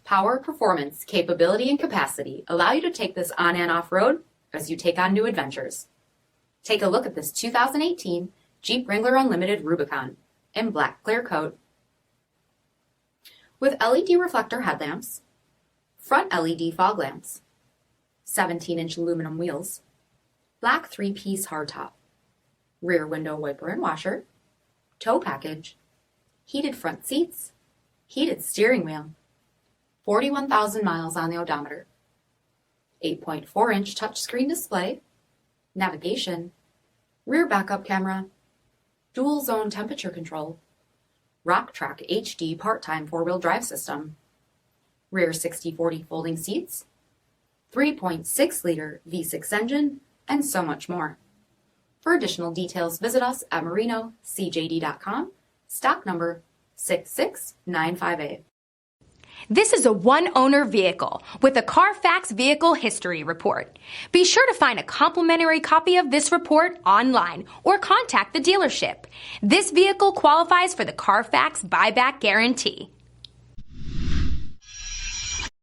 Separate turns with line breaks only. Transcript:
Power, performance, capability, and capacity allow you to take this on and off road as you take on new adventures. Take a look at this 2018 Jeep Wrangler Unlimited Rubicon in black clear coat. With LED reflector headlamps, front LED fog lamps, 17-inch aluminum wheels, black 3-piece hardtop, rear window wiper and washer, tow package, heated front seats, heated steering wheel, 41,000 miles on the odometer, 8.4-inch touchscreen display, navigation, rear backup camera, dual zone temperature control, RockTrack HD part-time 4-wheel drive system, rear 60/40 folding seats, 3.6-liter V6 engine, and so much more. For additional details, visit us at marinocjd.com, stock number 66958.
This is a one-owner vehicle with a CARFAX Vehicle History Report. Be sure to find a complimentary copy of this report online or contact the dealership. This vehicle qualifies for the CARFAX Buyback Guarantee.